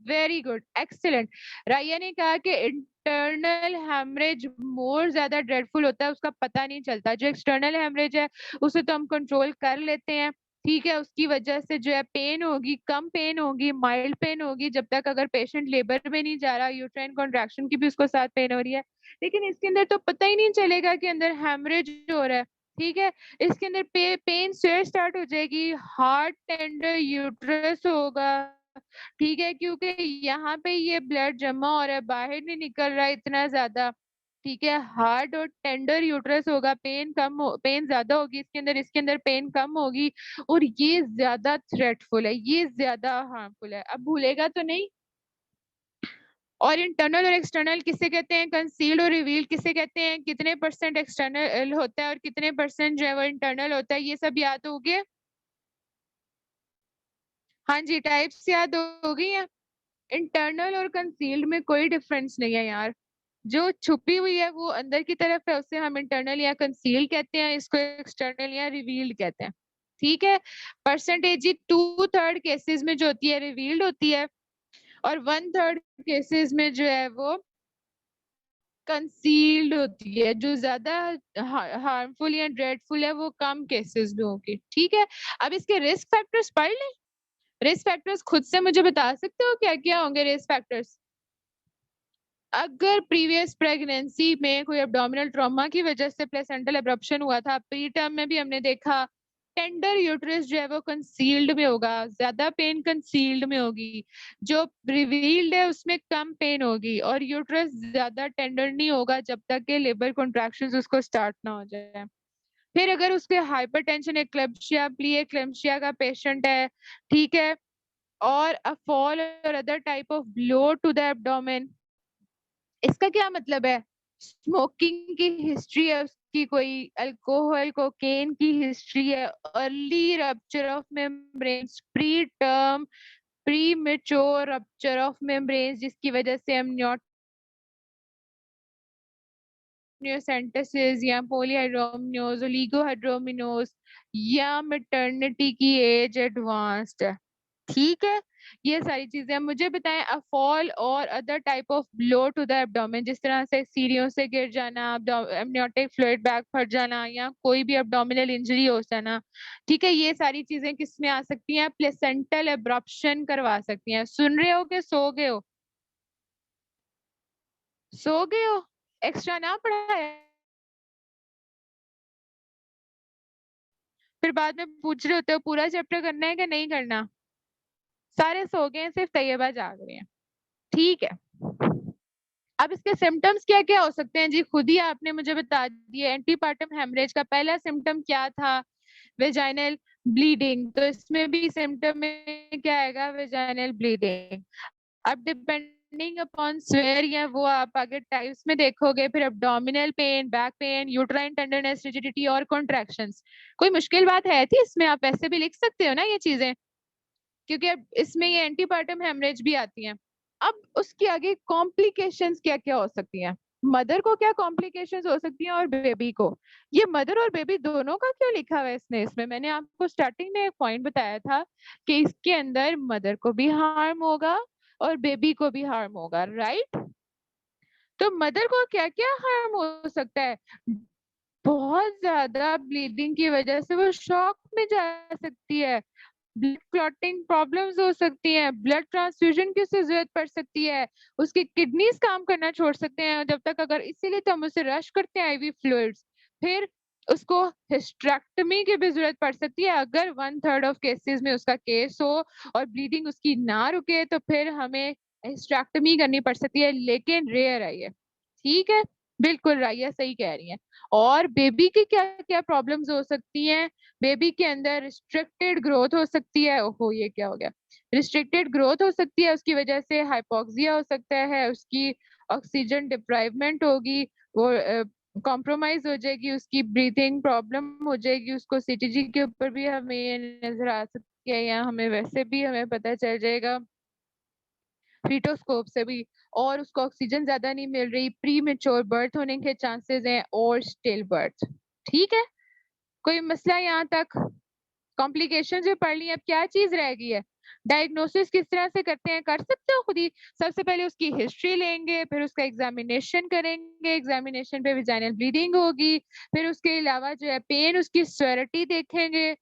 Very good, excellent. राया ने कहा कि इंटरनल हेमरेज मोर ज्यादा ड्रेडफुल होता है, उसका पता नहीं चलता। जो एक्सटर्नल हेमरेज है उसे तो हम कंट्रोल कर लेते हैं। ठीक है, उसकी वजह से जो है पेन होगी, कम पेन होगी, माइल्ड पेन होगी, जब तक अगर पेशेंट लेबर में नहीं जा रहा, यूट्राइन कॉन्ट्रैक्शन की भी उसको साथ पेन हो रही है। लेकिन इसके अंदर तो पता ही नहीं चलेगा कि अंदर हेमरेज हो रहा है। ठीक है, इसके अंदर पेन से स्टार्ट हो जाएगी, हार्ट टेंडर यूट्रस होगा। ठीक है, क्योंकि यहाँ पे ये ब्लड जमा हो रहा है, बाहर नहीं निकल रहा है इतना ज्यादा। ठीक है, हार्ड और टेंडर यूट्रस होगा, पेन ज्यादा होगी इसके अंदर, इसके अंदर पेन कम होगी, और ये ज्यादा थ्रेटफुल है, ये ज्यादा हार्मफुल है। अब भूलेगा तो नहीं? और इंटरनल और एक्सटर्नल किसे कहते हैं? कंसील्ड और रिवील किसे कहते हैं? कितने परसेंट एक्सटर्नल होता है और कितने परसेंट जो है वो इंटरनल होता है, ये सब याद हो गया? हाँ जी, टाइप्स याद हो गई है। इंटरनल और कंसील्ड में कोई डिफरेंस नहीं है यार। जो छुपी हुई है वो अंदर की तरफ है, उसे हम इंटरनल या कंसील्ड कहते हैं, इसको एक्सटर्नल या रिवील्ड कहते हैं। ठीक है, परसेंटेज 2/3 केसेस में जो होती है रिवील्ड होती है, और 1/3 केसेस में जो है वो कंसील्ड होती है। जो ज्यादा हार्मफुल या ड्रेडफुल है वो कम केसेस में होगी। ठीक है, अब इसके रिस्क फैक्टर्स पढ़ लें। रिस्क फैक्टर्स खुद से मुझे बता सकते हो क्या क्या होंगे रिस्क फैक्टर्स? अगर प्रीवियस प्रेगनेंसी में कोई एब्डोमिनल ट्रॉमा की वजह से प्लेसेंटल एब्रप्शन हुआ था, प्री टर्म में भी हमने देखा, टेंडर यूट्रस जो है वो कंसील्ड में होगा, ज्यादा पेन कंसील्ड में होगी। जो रिवील्ड है उसमें कम पेन होगी, और यूट्रस ज्यादा टेंडर नहीं होगा जब तक के लेबर कॉन्ट्रैक्शंस उसको स्टार्ट ना हो जाए। फिर अगर उसके हाइपरटेंशन, एक्लेम्पशिया, प्री एक्लेम्पशिया का पेशेंट है, ठीक है, और a fall or other type of blow to the abdomen, इसका क्या मतलब है? स्मोकिंग की हिस्ट्री है उसकी, कोई अल्कोहल कोकेन की हिस्ट्री है, early rupture of membranes, pre term pre mature rupture of membranes, जिसकी वजह से हम न्यूसेंटेसिस या पॉलीहाइड्रोमिनोज, ओलिगोहाइड्रोमिनोज, या मैटरनिटी की एज एडवांस्ड है। ठीक है, ये सारी चीजें मुझे बताएं। A fall or other type of blow to the abdomen, जिस तरह से सीढ़ियों से गिर जाना, एमनियोटिक फ्लूइड बैग फट जाना, या कोई भी एब्डोमिनल इंजरी हो जाना। ठीक है, ये सारी चीजें किस में आ सकती हैं? प्लेसेंटल एब्रप्शन करवा सकती हैं। सुन रहे हो कि सो गए हो? सो गए हो, एक्स्ट्रा ना पढ़ाया, फिर बाद में पूछ रहे होते हो पूरा चैप्टर करना है कि नहीं करना। सारे सो गए हैं, सिर्फ तैयबा जाग रही है। ठीक है, अब इसके सिम्टम्स क्या क्या हो सकते हैं जी, खुद ही आपने मुझे बता दिए। एंटीपार्टम हेमरेज का पहला सिम्टम क्या था? Vaginal bleeding. तो इसमें भी सिम्टम में क्या आएगा? Vaginal bleeding. अब डिपेंडिंग अपॉन स्वेयर या वो आप आगे टाइप्स में देखोगे, फिर abdominal pain, back pain, uterine tenderness, rigidity और कॉन्ट्रैक्शंस। कोई मुश्किल बात है थी इसमें? आप वैसे भी लिख सकते हो ना ये चीजें, क्योंकि अब इसमें ये एंटीपार्टम हेमरेज भी आती हैं। अब उसके आगे कॉम्प्लिकेशंस क्या क्या हो सकती हैं? मदर को क्या कॉम्प्लिकेशंस हो सकती हैं और बेबी को? ये मदर और बेबी दोनों का क्यों लिखा हुआ है इसने? इसमें मैंने आपको स्टार्टिंग में एक पॉइंट बताया था कि इसके अंदर मदर को भी हार्म होगा और बेबी को भी हार्म होगा, राइट? तो मदर को क्या क्या हार्म हो सकता है? बहुत ज्यादा ब्लीडिंग की वजह से वो शॉक में जा सकती है, ब्लड क्लॉटिंग प्रॉब्लम्स हो सकती हैं, ब्लड ट्रांसफ्यूजन की उसे जरूरत पड़ सकती है, उसकी किडनीज काम करना छोड़ सकते हैं जब तक, अगर इसीलिए तो हम उसे रश करते हैं आईवी फ्लूइड्स। फिर उसको हिस्ट्रेक्टमी की भी जरूरत पड़ सकती है अगर 1/3 ऑफ केसेस में उसका केस हो और ब्लीडिंग उसकी ना रुके, तो फिर हमें हिस्ट्रेक्टमी करनी पड़ सकती है, लेकिन रेयर है ये। ठीक है, बिल्कुल राइया सही कह रही हैं। और बेबी की क्या क्या प्रॉब्लम्स हो सकती हैं? बेबी के अंदर रिस्ट्रिक्टेड ग्रोथ हो सकती है। ओहो, ये क्या हो गया? रिस्ट्रिक्टेड ग्रोथ हो सकती है, उसकी वजह से हाइपोक्सिया हो सकता है, उसकी ऑक्सीजन डिप्राइवमेंट होगी, वो कॉम्प्रोमाइज हो जाएगी, उसकी ब्रीथिंग प्रॉब्लम हो जाएगी, उसको सीटीजी के ऊपर भी हमें ये नजर आ सकती है, या हमें वैसे भी हमें पता चल जाएगा फीटोस्कोप से भी। और उसको ऑक्सीजन ज्यादा नहीं मिल रही, प्री मेच्योर बर्थ होने के चांसेस हैं, और स्टिल बर्थ। ठीक है, कोई मसला यहाँ तक? कॉम्प्लिकेशन जो पढ़ ली, अब क्या चीज रह गई है? डायग्नोसिस किस तरह से करते हैं, कर सकते हो खुद ही। सबसे पहले उसकी हिस्ट्री लेंगे, फिर उसका एग्जामिनेशन करेंगे, एग्जामिनेशन पे विजाइनल ब्लीडिंग होगी, फिर उसके अलावा जो है पेन, उसकी स्वेरिटी देखेंगे।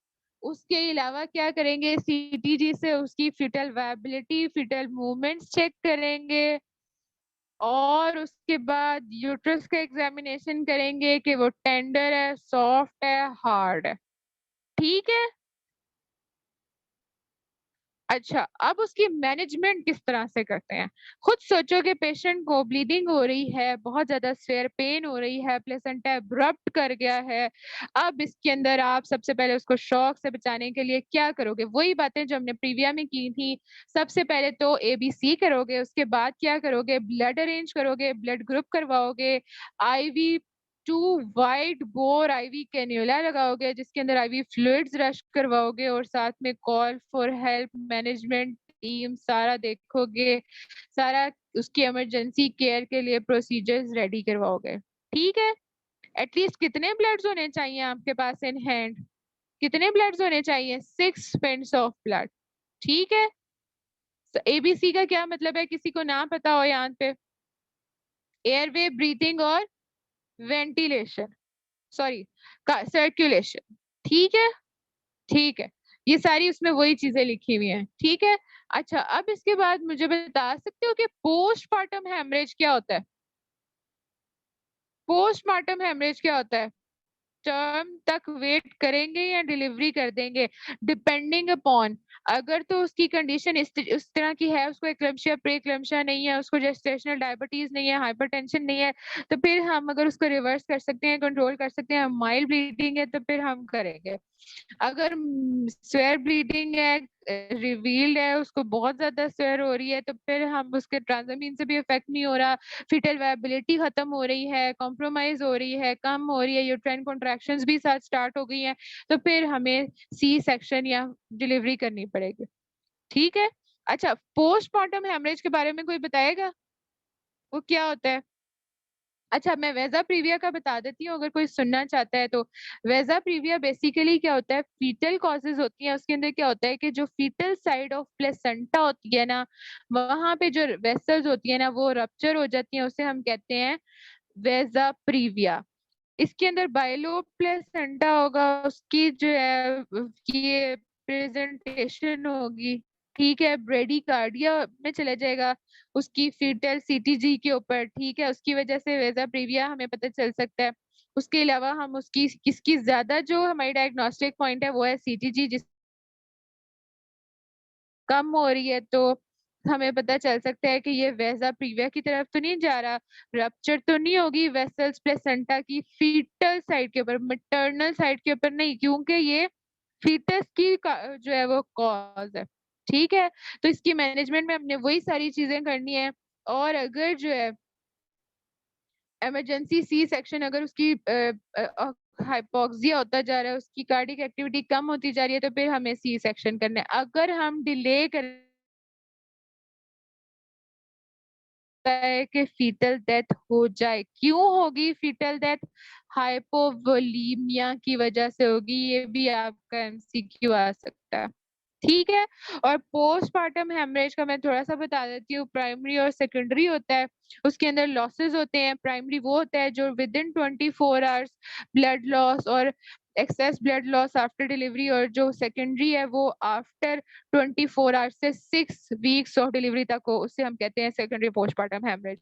उसके अलावा क्या करेंगे? सीटीजी से उसकी foetal viability, foetal movements check करेंगे, और उसके बाद यूट्रस का एग्जामिनेशन करेंगे कि वो टेंडर है, सॉफ्ट है, हार्ड है। ठीक है, अच्छा, अब उसकी मैनेजमेंट किस तरह से करते हैं? खुद सोचो कि पेशेंट को ब्लीडिंग हो रही है, बहुत ज्यादा स्वेयर पेन हो रही है, प्लेसेंटा एब्रप्ट कर गया है। अब इसके अंदर आप सबसे पहले उसको शॉक से बचाने के लिए क्या करोगे? वही बातें जो हमने प्रीविया में की थी। सबसे पहले तो एबीसी करोगे, उसके बाद क्या करोगे? ब्लड अरेंज करोगे, ब्लड ग्रुप करवाओगे, IV 2 wide bore IV cannula लगाओगे, जिसके अंदर आईवी फ्लूइड्स रश करवाओगे, और साथ में call for help management team सारा देखोगे, सारा उसकी इमरजेंसी केयर के लिए प्रोसीजर्स रेडी करवाओगे। ठीक है, एटलीस्ट कितने ब्लड्स होने चाहिए आपके पास इन हैंड? कितने ब्लड्स होने चाहिए? 6 पिंट्स ऑफ ब्लड। ठीक है, एबीसी का क्या मतलब है, किसी को ना पता हो यहाँ पे? एयरवे, ब्रीथिंग और वेंटिलेशन, सॉरी, सर्कुलेशन। ठीक है, ठीक है, ये सारी उसमें वही चीजें लिखी हुई हैं। ठीक है, अच्छा, अब इसके बाद मुझे बता सकते हो कि पोस्टमार्टम हेमरेज क्या होता है? पोस्टमार्टम हेमरेज क्या होता है? टर्म तक वेट करेंगे या डिलीवरी कर देंगे, डिपेंडिंग अपॉन, अगर तो उसकी कंडीशन इस तरह की है, उसको एक्लम्शिया प्रीक्लम्शिया नहीं है, उसको जेस्टेशनल डायबिटीज नहीं है, हाइपरटेंशन नहीं है, तो फिर हम अगर उसको रिवर्स कर सकते हैं, कंट्रोल कर सकते हैं, माइल्ड ब्लीडिंग है तो फिर हम करेंगे। अगर स्वेयर ब्लीडिंग है, रिवील्ड है, उसको बहुत ज्यादा स्वेयर हो रही है, तो फिर हम उसके ट्रांसमीन से भी इफेक्ट नहीं हो रहा, फीटल वायबिलिटी खत्म हो रही है, कॉम्प्रोमाइज हो रही है, कम हो रही है, यूट्राइन कॉन्ट्रैक्शंस भी साथ स्टार्ट हो गई हैं, तो फिर हमें सी सेक्शन या डिलीवरी करनी पड़ेगी। ठीक है, अच्छा, पोस्टमार्टम हेमरेज के बारे में कोई बताएगा वो क्या होता है? अच्छा, मैं वेजा प्रीविया का बता देती हूँ अगर कोई सुनना चाहता है तो। वेजा प्रीविया बेसिकली क्या होता है, फीटल कॉजेज होती है, उसके अंदर क्या होता है कि जो फीटल साइड ऑफ प्लेसेंटा होती है ना, वहां पे जो वेसल्स होती है ना, वो रप्चर हो जाती है, उसे हम कहते हैं वेजा प्रीविया। इसके अंदर बाइलो प्लेसेंटा होगा, उसकी जो है ये प्रेजेंटेशन होगी। ठीक है, ब्रेडिकार्डिया में चला जाएगा, उसकी फीटल सीटीजी के ऊपर, ठीक है, उसकी वजह से वेजा प्रीविया हमें पता चल सकता है। उसके अलावा हम उसकी किसकी ज्यादा जो हमारी डायग्नोस्टिक पॉइंट है वो है सीटीजी, जिस कम हो रही है, तो हमें पता चल सकता है कि ये वेजा प्रीविया की तरफ तो नहीं जा रहा, रप्चर तो नहीं होगी वेसल्स प्लेसेंटा की फीटल साइड के ऊपर, मैटरनल साइड के ऊपर नहीं, क्योंकि ये फीटस की जो है वो कॉज है। ठीक है, तो इसकी मैनेजमेंट में हमने वही सारी चीजें करनी है। और अगर जो है इमरजेंसी सी सेक्शन, अगर उसकी हाइपोक्सिया होता जा रहा है, उसकी कार्डियक एक्टिविटी कम होती जा रही है, तो फिर हमें सी सेक्शन करना है। अगर हम डिले कर है कि फीटल डेथ हो जाए, क्यों होगी फीटल डेथ? हाइपोवोलीमिया की वजह से होगी, ये भी आपका एमसीक्यू आ सकता है। ठीक है, और पोस्टमार्टम हेमरेज का मैं थोड़ा सा बता देती हूँ। प्राइमरी और सेकेंडरी होता है, उसके अंदर लॉसेस होते हैं। प्राइमरी वो होता है जो within 24 hours blood loss और excess blood loss after delivery, और जो सेकेंडरी है वो आफ्टर 24 आवर्स से 6 वीक्स ऑफ डिलीवरी तक हो, उससे हम कहते हैं सेकेंडरी पोस्टमार्टम हेमरेज।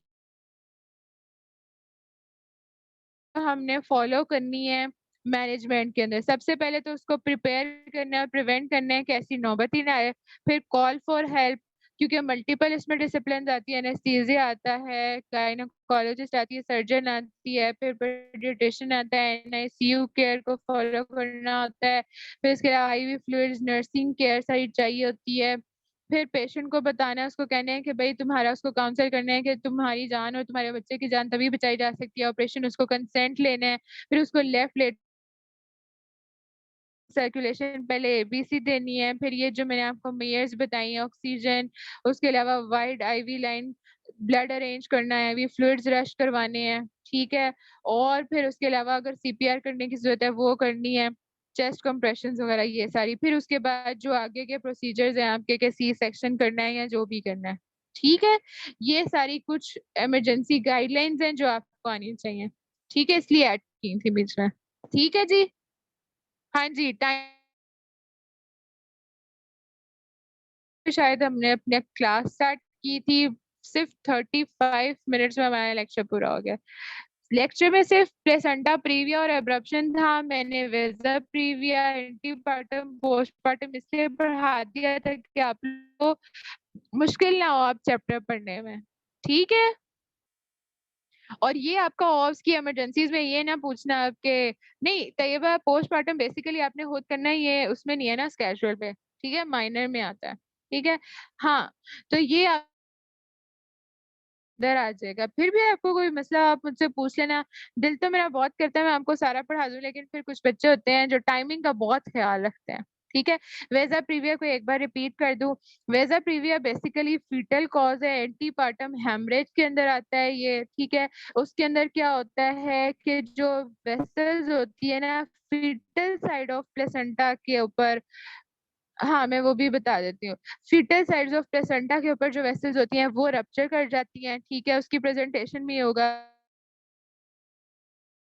हमने फॉलो करनी है मैनेजमेंट के अंदर। सबसे पहले तो उसको प्रिपेयर करना है, प्रिवेंट करना है कि ऐसी नौबत ही ना आए। फिर कॉल फॉर हेल्प, क्योंकि मल्टीपल इसमें डिसिप्लिन आती है, एनेस्थीसिया आता है, गायनोकोलॉजिस्ट आती है, सर्जन आती है, फिर पीडियाट्रिशियन आता है, एनआईसीयू केयर को फॉलो करना होता है, फिर इसके अलावा आईवी फ्लूइड्स, नर्सिंग केयर सारी चाहिए होती है। फिर पेशेंट को बताना है, उसको कहना है कि भाई तुम्हारा, उसको काउंसल करना है कि तुम्हारी जान और तुम्हारे बच्चे की जान तभी बचाई जा सकती है, ऑपरेशन, उसको कंसेंट लेना है। फिर उसको लेफ्ट लेट सर्कुलेशन पहले एबीसी देनी है। फिर ये जो मैंने आपको मेयर्स बताई है, ऑक्सीजन, उसके अलावा wide IV line, blood arrange करना है, आईवी फ्लूइड्स रश करवाने हैं। ठीक है, और फिर उसके अलावा अगर सीपीआर करने की जरूरत है वो करनी है, चेस्ट कंप्रेशंस वगैरह ये सारी। फिर उसके बाद जो आगे के प्रोसीजर्स हैं आपके, के सी सेक्शन करना है या जो भी करना है। ठीक है, ये सारी कुछ इमरजेंसी गाइडलाइंस हैं जो आपको आनी चाहिए। ठीक है, इसलिए ऐड की थी बीच में। ठीक है जी। हाँ जी, टाइम शायद हमने अपने क्लास स्टार्ट की थी, सिर्फ 35 मिनट्स में हमारा लेक्चर पूरा हो गया। लेक्चर में सिर्फ प्लेसेंटा प्रीविया और एब्रप्शन था। मैंने वेजा प्रीविया, एंटीपार्टम, पोस्टपार्टम इसलिए पढ़ा दिया था कि आप लोग को मुश्किल ना हो आप चैप्टर पढ़ने में। ठीक है, और ये आपका ऑब्स की इमरजेंसीज में ये ना पूछना आपके, नहीं तैयबा पोस्टमार्टम बेसिकली आपने खुद करना है, ये उसमें नहीं है ना स्केड्यूल पे, ठीक है, माइनर में आता है। ठीक है, हाँ, तो ये इधर आ जाएगा। फिर भी आपको कोई मसला आप मुझसे पूछ लेना। दिल तो मेरा बहुत करता है मैं आपको सारा पढ़ा दूं, लेकिन फिर कुछ बच्चे होते हैं जो टाइमिंग का बहुत ख्याल रखते हैं। ठीक है, वेजा प्रीविया को एक बार रिपीट कर दूं। वेजा प्रीविया बेसिकली फीटल कॉज है, एंटीपार्टम हेमरेज के अंदर आता है ये। ठीक है, उसके अंदर क्या होता है कि जो वेसल्स होती है ना फीटल साइड ऑफ प्लेसेंटा के ऊपर, हाँ मैं वो भी बता देती हूँ। फीटल साइड्स ऑफ प्लेसेंटा के ऊपर जो वेसल्स होती हैं वो रप्चर कर जाती हैं। ठीक है, उसकी प्रेजेंटेशन में होगा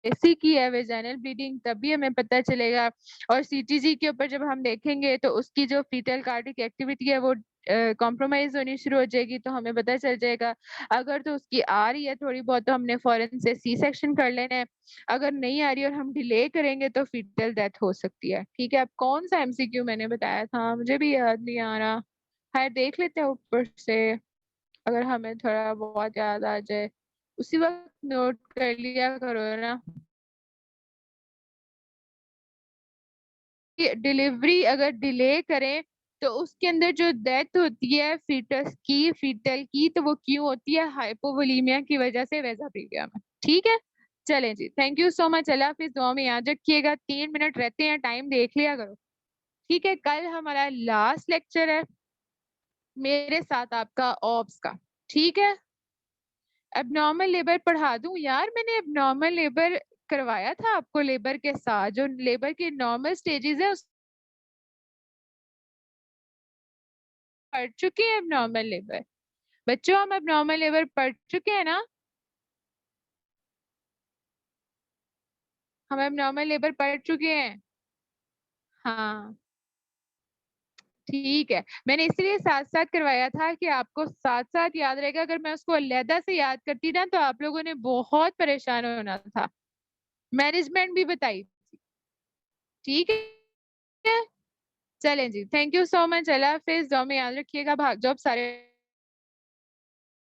ऐसी की है वेजाइनल ब्लीडिंग, तभी हमें पता चलेगा। और सीटीजी के ऊपर जब हम देखेंगे तो उसकी जो फीटल कार्डिक एक्टिविटी है वो कॉम्प्रोमाइज होनी शुरू हो जाएगी, तो हमें पता चल जाएगा। अगर तो उसकी आ रही है थोड़ी बहुत तो हमने फौरन से सी सेक्शन कर लेना है। अगर नहीं आ रही और हम डिले करेंगे तो फीटल डेथ हो सकती है। ठीक है, अब कौन सा एमसीक्यू मैंने बताया था मुझे भी याद नहीं आ रहा। खैर देख लेते हैं ऊपर से, अगर हमें थोड़ा बहुत याद आ जाए उसी वक्त नोट कर लिया करो ना। डिलीवरी अगर डिले करें तो उसके अंदर जो डेथ होती है फीटस की, फीटल की, तो वो क्यों होती है? हाइपोवोलीमिया की वजह से, वैसा प्रीविया में। ठीक है, चलें जी, थैंक यू सो मच। अल्लाह हाफिज, दुआ में याद रखिएगा। 3 मिनट रहते हैं, टाइम देख लिया करो। ठीक है, कल हमारा लास्ट लेक्चर है मेरे साथ आपका ऑब्स का। ठीक है, एबनॉर्मल लेबर पढ़ा दूं यार? मैंने एबनॉर्मल लेबर करवाया था आपको, लेबर के साथ जो लेबर के नॉर्मल स्टेजेस है पढ़ चुके हैं एबनॉर्मल लेबर। बच्चों हम एबनॉर्मल लेबर पढ़ चुके हैं ना? हम एबनॉर्मल लेबर पढ़ चुके हैं। हाँ, ठीक है, मैंने इसलिए साथ-साथ करवाया था कि आपको साथ-साथ याद रहेगा। अगर मैं उसको अलहदा से याद करती ना तो आप लोगों ने बहुत परेशान होना था। मैनेजमेंट भी बताई थी, ठीक है? चलें जी, थैंक यू सो मच। अल्लाह हाफ़िज़, दुआ में याद रखिएगा, भाग जाओ अब सारे।